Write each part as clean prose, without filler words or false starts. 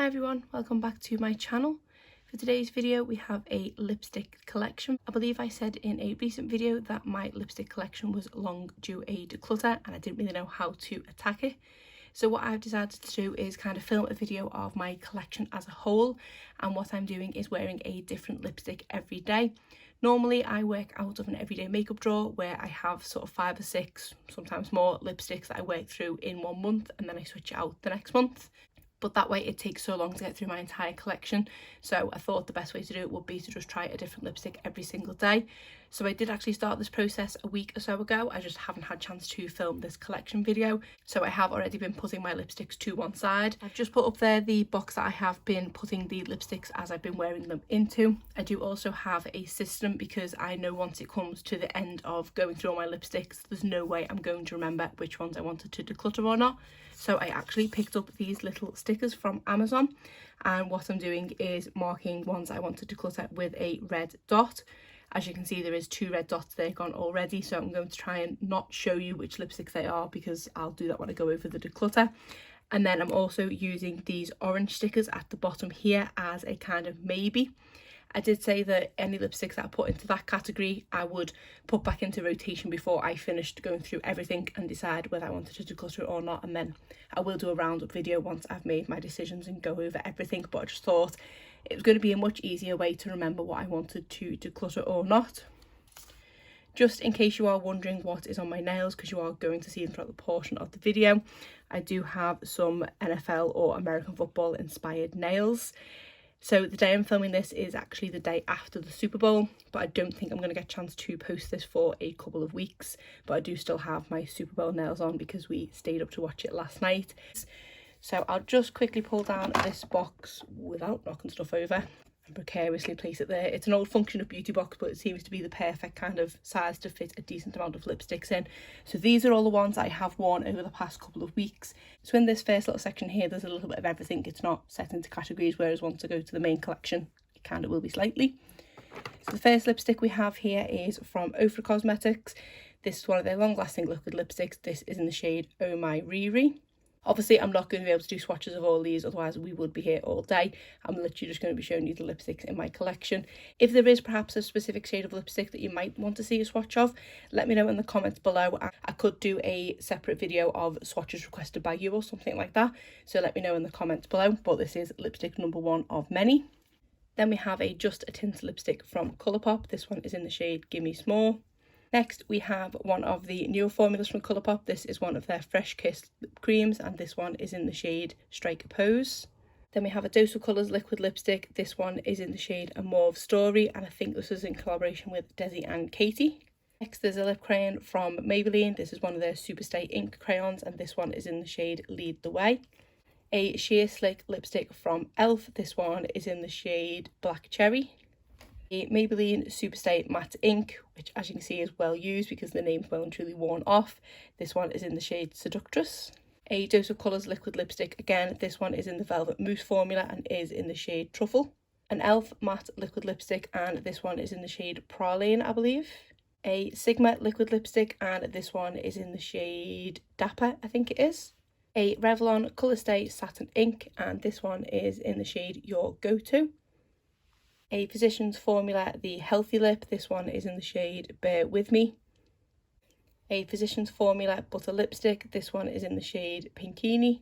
Hi everyone, welcome back to my channel. For today's video we have a lipstick collection. I believe I said in a recent video that my lipstick collection was long due a declutter and I didn't really know how to attack it. So what I've decided to do is kind of film a video of my collection as a whole, and what I'm doing is wearing a different lipstick every day. Normally I work out of an everyday makeup drawer where I have sort of 5 or 6, sometimes more, lipsticks that I work through in 1 month and then I switch it out the next month. But that way it takes so long to get through my entire collection, so I thought the best way to do it would be to just try a different lipstick every single day. So I did actually start this process a week or so ago. I just haven't had a chance to film this collection video, so I have already been putting my lipsticks to one side. I've just put up there the box that I have been putting the lipsticks as I've been wearing them into. I do also have a system because I know once it comes to the end of going through all my lipsticks there's no way I'm going to remember which ones I wanted to declutter or not. So I actually picked up these little stickers from Amazon, and what I'm doing is marking ones I want to declutter with a red dot. As you can see, there is 2 red dots there gone already, so I'm going to try and not show you which lipsticks they are because I'll do that when I go over the declutter. And then I'm also using these orange stickers at the bottom here as a kind of maybe. I did say that any lipsticks that I put into that category I would put back into rotation before I finished going through everything and decide whether I wanted to declutter it or not, and then I will do a roundup video once I've made my decisions and go over everything. But I just thought it was going to be a much easier way to remember what I wanted to declutter or not. Just in case you are wondering what is on my nails, because you are going to see them throughout the portion of the video, I do have some NFL or American football inspired nails. So the day I'm filming this is actually the day after the Super Bowl, but I don't think I'm going to get a chance to post this for a couple of weeks. But I do still have my Super Bowl nails on because we stayed up to watch it last night. So I'll just quickly pull down this box without knocking stuff over and precariously place it there. It's an old Function of Beauty box, but it seems to be the perfect kind of size to fit a decent amount of lipsticks in. So these are all the ones I have worn over the past couple of weeks. So in this first little section here there's a little bit of everything. It's not set into categories, whereas once I go to the main collection it kind of will be slightly. So the first lipstick we have here is from Ofra Cosmetics. This is one of their long lasting liquid lipsticks. This is in the shade Oh My Riri. Obviously I'm not going to be able to do swatches of all these, otherwise we would be here all day. I'm literally just going to be showing you the lipsticks in my collection. If there is perhaps a specific shade of lipstick that you might want to see a swatch of, let me know in the comments below. I could do a separate video of swatches requested by you or something like that, so let me know in the comments below. But this is lipstick number 1 of many. Then we have a Just a Tint lipstick from Colourpop. This one is in the shade Gimme Small. Next we have one of the newer formulas from Colourpop. This is one of their Fresh Kiss lip creams and this one is in the shade Strike a Pose. Then we have a Dose of Colours liquid lipstick. This one is in the shade A Mauve Story and I think this is in collaboration with Desi and Katie. Next there's a lip crayon from Maybelline. This is one of their Superstay ink crayons and this one is in the shade Lead the Way. A Sheer Slick lipstick from e.l.f. This one is in the shade Black Cherry. A Maybelline Superstay Matte Ink, which as you can see is well used because the name's well and truly worn off. This one is in the shade Seductress. A Dose of Colours liquid lipstick, again this one is in the Velvet Mousse formula and is in the shade Truffle. An e.l.f. matte liquid lipstick and this one is in the shade Praline I believe. A Sigma liquid lipstick and this one is in the shade Dapper I think it is. A Revlon Colourstay Satin Ink and this one is in the shade Your Go-To. A Physicians Formula The Healthy Lip, this one is in the shade Bear With Me. A Physicians Formula Butter Lipstick, this one is in the shade Pinkini.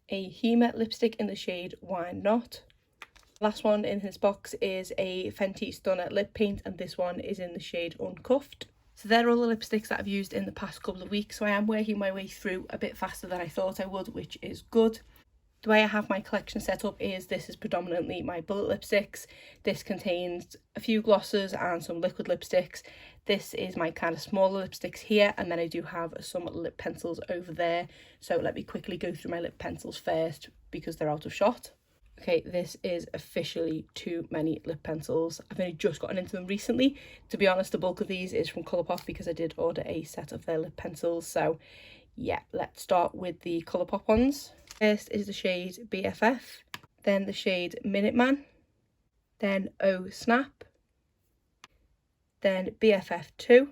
A Hema lipstick in the shade Why Not. Last one in this box is a Fenty Stunner Lip Paint and this one is in the shade Uncuffed. So they're all the lipsticks that I've used in the past couple of weeks, so I am working my way through a bit faster than I thought I would, which is good. The way I have my collection set up is this is predominantly my bullet lipsticks. This contains a few glosses and some liquid lipsticks. This is my kind of smaller lipsticks here, and then I do have some lip pencils over there. So let me quickly go through my lip pencils first because they're out of shot. Okay, this is officially too many lip pencils. I've only just gotten into them recently. To be honest, the bulk of these is from Colourpop because I did order a set of their lip pencils. So yeah, let's start with the Colourpop ones. First is the shade BFF, then the shade Minuteman, then Oh Snap, then BFF2,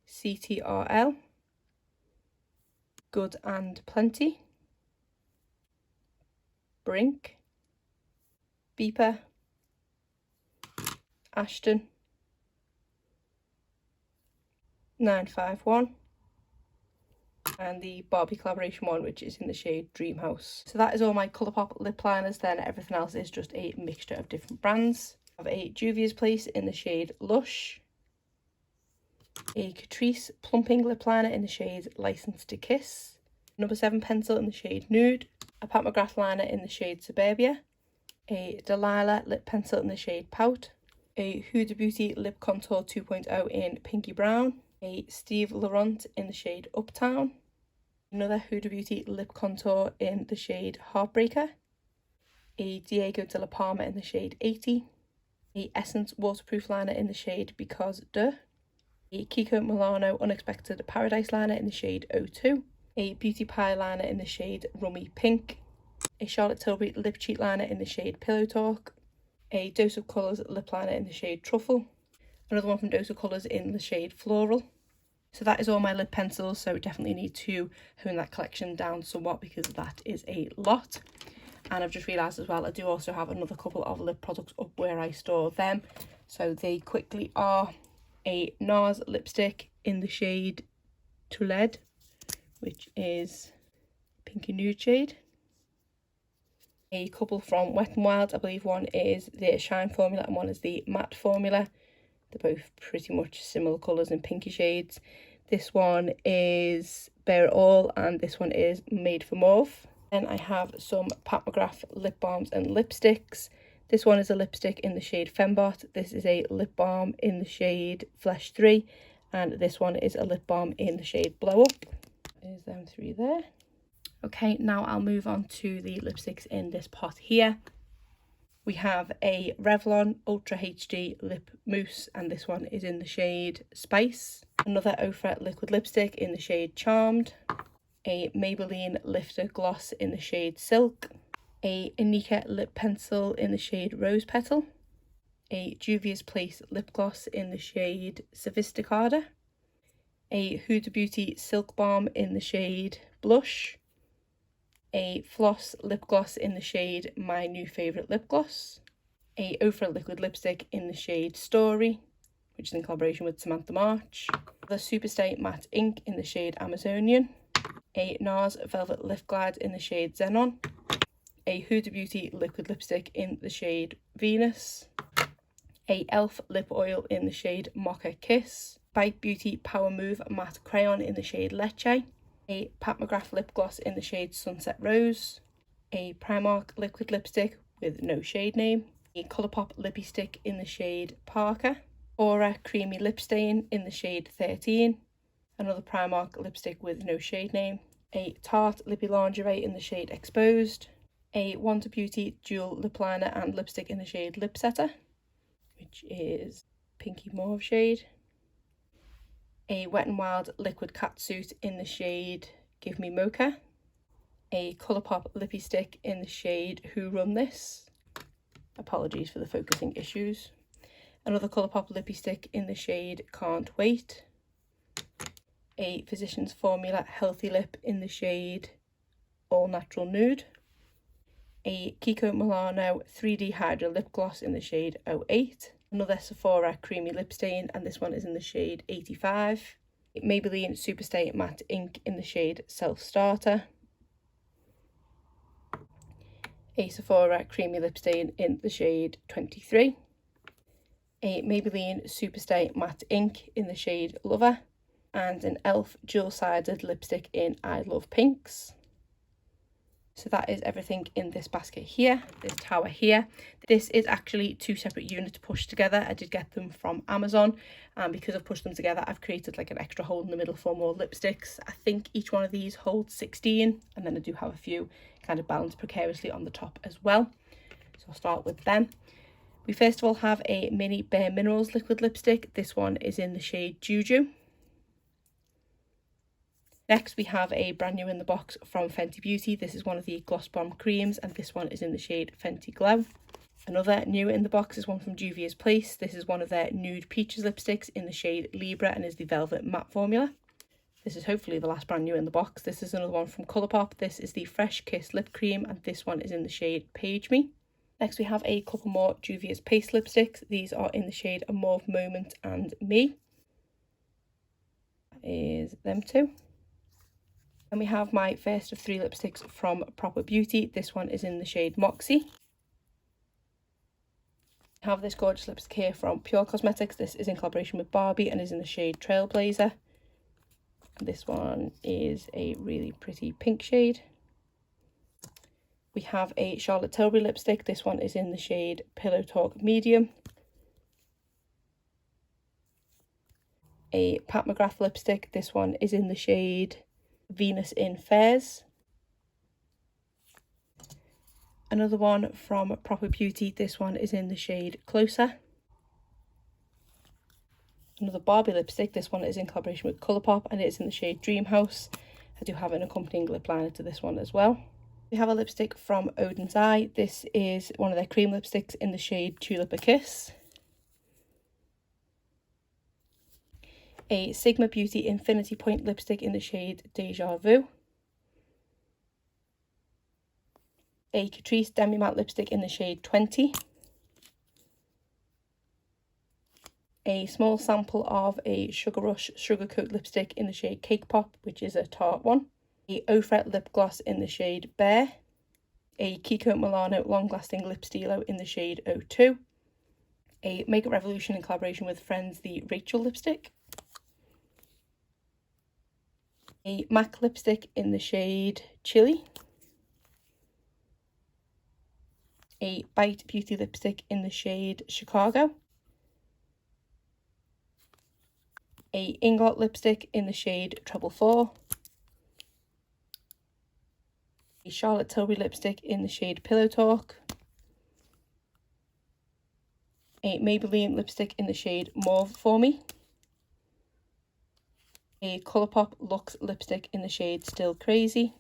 CTRL, Good and Plenty, Brink, Beeper, Ashton, 951, and the Barbie collaboration one, which is in the shade Dreamhouse. So that is all my Colourpop lip liners. Then everything else is just a mixture of different brands. I have a Juvia's Place in the shade Lush, a Catrice plumping lip liner in the shade License to Kiss, number 7 pencil in the shade Nude, a Pat McGrath liner in the shade Suburbia, a Delilah lip pencil in the shade Pout, a Huda Beauty lip contour 2.0 in Pinky Brown, a Steve Laurent in the shade Uptown, another Huda Beauty lip contour in the shade Heartbreaker, a Diego de la Palma in the shade 80, a Essence waterproof liner in the shade Because De, a Kiko Milano Unexpected Paradise liner in the shade 02, a Beauty Pie liner in the shade Rummy Pink, a Charlotte Tilbury lip cheat liner in the shade Pillow Talk, a Dose of Colours lip liner in the shade Truffle, another one from Dose of Colours in the shade Floral. So that is all my lip pencils, so definitely need to hone that collection down somewhat because that is a lot. And I've just realised as well, I do also have another couple of lip products up where I store them. So they quickly are a NARS lipstick in the shade Touled, which is pinky nude shade. A couple from Wet n Wild, I believe one is the Shine formula and one is the matte formula. They're both pretty much similar colours and pinky shades. This one is Bare It All and this one is Made for Mauve. Then I have some Pat McGrath lip balms and lipsticks. This one is a lipstick in the shade Fembot. This is a lip balm in the shade Flesh 3. And this one is a lip balm in the shade Blow Up. There's them three there. Okay, now I'll move on to the lipsticks in this pot here. We have a Revlon Ultra HD Lip Mousse, and this one is in the shade Spice. Another Ofra liquid lipstick in the shade Charmed. A Maybelline Lifter Gloss in the shade Silk. A Inika lip pencil in the shade Rose Petal. A Juvia's Place lip gloss in the shade Sophisticada. A Huda Beauty Silk Balm in the shade Blush. A Floss lip gloss in the shade My New Favourite Lip Gloss. A Ofra liquid lipstick in the shade Story, which is in collaboration with Samantha March. The Superstay matte ink in the shade Amazonian. A NARS velvet lip glide in the shade Xenon. A Huda Beauty liquid lipstick in the shade Venus. A ELF lip oil in the shade Mocha Kiss. Bite Beauty Power Move matte crayon in the shade Leche. A Pat McGrath lip gloss in the shade Sunset Rose. A Primark liquid lipstick with no shade name. A Colourpop lippy stick in the shade Parker. Aura creamy lip stain in the shade 13. Another Primark lipstick with no shade name. A Tarte lippy lingerie in the shade Exposed. A Wonder Beauty dual lip liner and lipstick in the shade Lip Setter, which is pinky mauve shade. A Wet n Wild liquid catsuit in the shade Give Me Mocha. A Colourpop lippy stick in the shade Who Run This. Apologies for the focusing issues. Another Colourpop lippy stick in the shade Can't Wait. A Physicians Formula Healthy Lip in the shade All Natural Nude. A Kiko Milano 3D Hydra Lip Gloss in the shade 08. Another Sephora Creamy Lip Stain, and this one is in the shade 85. A Maybelline Superstay Matte Ink in the shade Self Starter. A Sephora Creamy Lip Stain in the shade 23. A Maybelline Superstay Matte Ink in the shade Lover. And an ELF dual-sided lipstick in I Love Pinks. So that is everything in this basket here, this tower here. This is actually 2 separate units pushed together. I did get them from Amazon, and because I've pushed them together, I've created like an extra hole in the middle for more lipsticks. I think each one of these holds 16, and then I do have a few kind of balanced precariously on the top as well. So I'll start with them. We first of all have a mini Bare Minerals liquid lipstick. This one is in the shade Juju. Next we have a brand new in the box from Fenty Beauty. This is one of the Gloss Bomb creams, and this one is in the shade Fenty Glow. Another new in the box is one from Juvia's Place. This is one of their nude peaches lipsticks in the shade Libra and is the Velvet Matte formula. This is hopefully the last brand new in the box. This is another one from Colourpop. This is the Fresh Kiss Lip Cream, and this one is in the shade Page Me. Next we have a couple more Juvia's Paste lipsticks. These are in the shade A Mauve Moment and Me. That is them two. And we have my first of 3 lipsticks from Proper Beauty. This one is in the shade Moxie. I have this gorgeous lipstick here from Ofra Cosmetics. This is in collaboration with Barbie and is in the shade Trailblazer. This one is a really pretty pink shade. We have a Charlotte Tilbury lipstick. This one is in the shade Pillow Talk Medium. A Pat McGrath lipstick. This one is in the shade Venus in Fairs. Another one from Proper Beauty. This one is in the shade Closer. Another Barbie lipstick. This one is in collaboration with Colourpop and it is in the shade Dream House. I do have an accompanying lip liner to this one as well. We have a lipstick from Odin's Eye. This is one of their cream lipsticks in the shade Tulip a Kiss. A Sigma Beauty Infinity Point lipstick in the shade Deja Vu. A Catrice Demi Matte lipstick in the shade 20. A small sample of a Sugar Rush Sugar Coat lipstick in the shade Cake Pop, which is a tart one. A Ofra lip gloss in the shade Bear. A Kiko Milano Long Lasting Lip Stilo in the shade 02. A Makeup Revolution in collaboration with Friends the Rachel lipstick. A MAC lipstick in the shade Chili. A Bite Beauty lipstick in the shade Chicago. A Ingot lipstick in the shade Treble 4. A Charlotte Tilbury lipstick in the shade Pillow Talk. A Maybelline lipstick in the shade Mauve for Me. A Colourpop Luxe lipstick in the shade Still Crazy.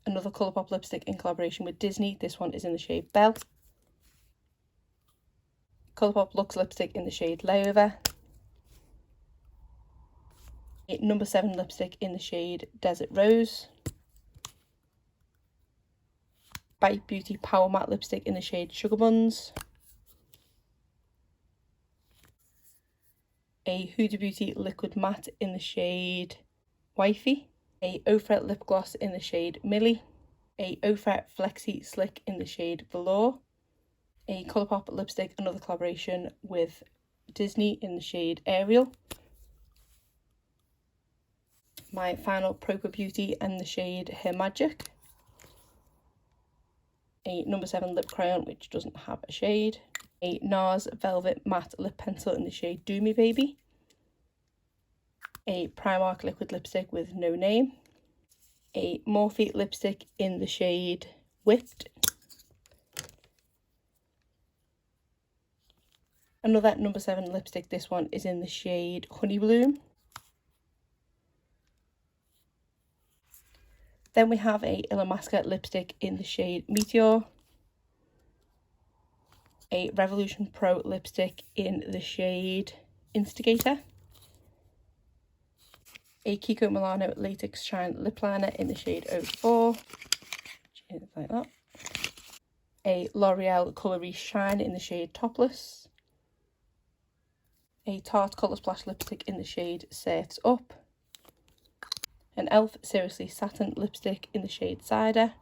Another Colourpop lipstick in collaboration with Disney. This one is in the shade Belle. Colourpop Luxe lipstick in the shade Layover. A number 7 lipstick in the shade Desert Rose. Bite Beauty Power Matte lipstick in the shade Sugar Buns. A Huda Beauty Liquid Matte in the shade Wifey. A Ofra lip gloss in the shade Millie. A Ofra Flexi Slick in the shade Velour. A Colourpop lipstick, another collaboration with Disney in the shade Ariel. My final Proper Beauty and the shade Her Magic. A number 7 lip crayon which doesn't have a shade. A NARS Velvet Matte Lip Pencil in the shade Do Me Baby. A Primark liquid lipstick with no name. A Morphe lipstick in the shade Whipped. Another number 7 lipstick, this one is in the shade Honey Bloom. Then we have a Illamasqua lipstick in the shade Meteor. A Revolution Pro lipstick in the shade Instigator. A Kiko Milano Latex Shine lip liner in the shade 04. Which is like that. A L'Oreal Colorie Shine in the shade Topless. A Tarte Colour Splash lipstick in the shade Surf's Up. An e.l.f. Seriously Satin lipstick in the shade Cider.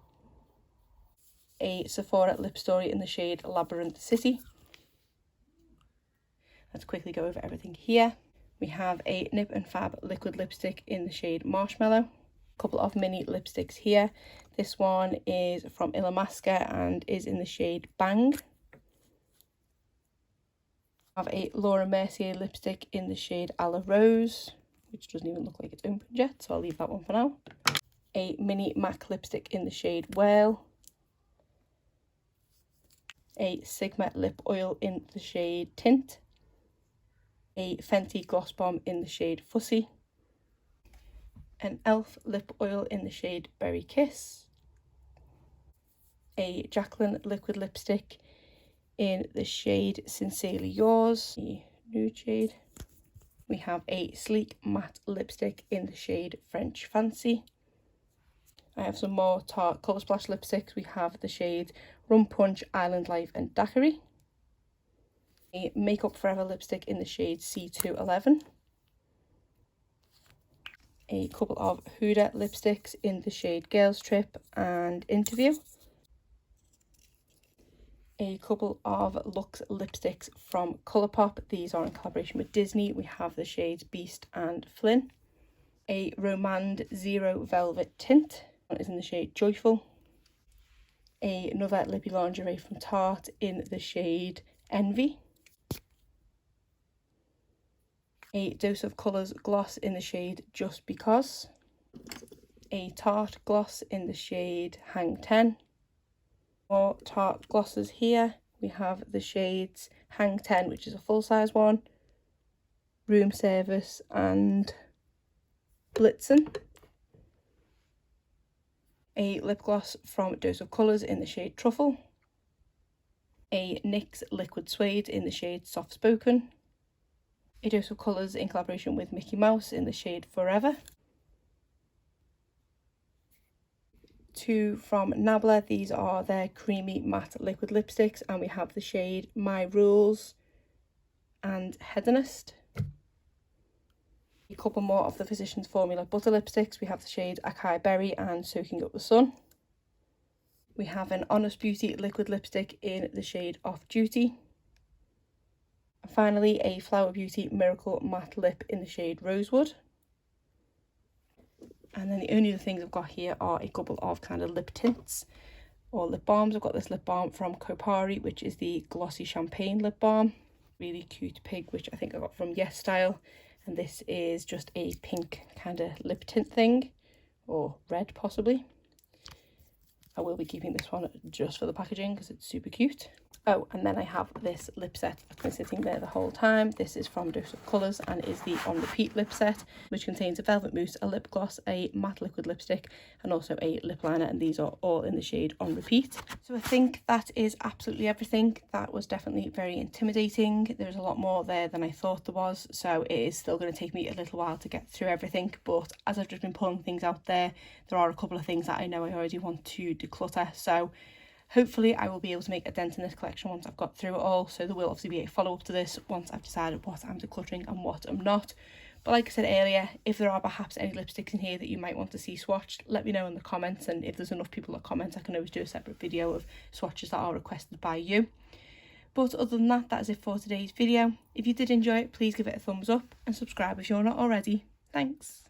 A Sephora Lip Story in the shade Labyrinth City. Let's quickly go over everything here. We have a Nip and Fab liquid lipstick in the shade Marshmallow. A couple of mini lipsticks here. This one is from Illamasqua and is in the shade Bang. I have a Laura Mercier lipstick in the shade A La Rose, which doesn't even look like it's opened yet, so I'll leave that one for now. A mini MAC lipstick in the shade Whale. A Sigma lip oil in the shade Tint. A Fenty gloss bomb in the shade Fussy. An e.l.f. lip oil in the shade Berry Kiss. A Jacqueline liquid lipstick in the shade Sincerely Yours, the nude shade. We have a sleek matte lipstick in the shade French Fancy. I have some more Tarte Colour Splash lipsticks. We have the shades Rum Punch, Island Life and Daiquiri. A Makeup Forever lipstick in the shade C211. A couple of Huda lipsticks in the shade Girls Trip and Interview. A couple of Luxe lipsticks from Colourpop. These are in collaboration with Disney. We have the shades Beast and Flynn. A Romand Zero Velvet tint. One is in the shade Joyful. Another lippy lingerie from Tarte in the shade Envy. A Dose of Colours gloss in the shade Just Because. A Tarte gloss in the shade Hang 10. More Tarte glosses here. We have the shades Hang 10, which is a full-size one, Room Service and Blitzen. A lip gloss from Dose of Colours in the shade Truffle. A NYX Liquid Suede in the shade Soft Spoken. A Dose of Colours in collaboration with Mickey Mouse in the shade Forever. Two from Nabla. These are their creamy matte liquid lipsticks, and we have the shade My Rules and Hedonist. A couple more of the Physicians Formula butter lipsticks. We have the shade Acai Berry and Soaking Up the Sun. We have an Honest Beauty liquid lipstick in the shade Off Duty. And finally, a Flower Beauty Miracle Matte Lip in the shade Rosewood. And then the only other things I've got here are a couple of kind of lip tints or lip balms. I've got this lip balm from Kopari, which is the Glossy Champagne lip balm. Really cute pig, which I think I got from Yes Style. And this is just a pink kind of lip tint thing, or red possibly. I will be keeping this one just for the packaging because it's super cute. Oh, and then I have this lip set that's been sitting there the whole time. This is from Dose of Colours and is the On Repeat lip set, which contains a velvet mousse, a lip gloss, a matte liquid lipstick, and also a lip liner, and these are all in the shade On Repeat. So I think that is absolutely everything. That was definitely very intimidating. There's a lot more there than I thought there was, so it is still going to take me a little while to get through everything, but as I've just been pulling things out there are a couple of things that I know I already want to declutter, so hopefully I will be able to make a dent in this collection once I've got through it all. So there will obviously be a follow-up to this once I've decided what I'm decluttering and what I'm not. But like I said earlier, if there are perhaps any lipsticks in here that you might want to see swatched, let me know in the comments, and if there's enough people that comment, I can always do a separate video of swatches that are requested by you. But other than that, that is it for today's video. If you did enjoy it, please give it a thumbs up and subscribe if you're not already. Thanks.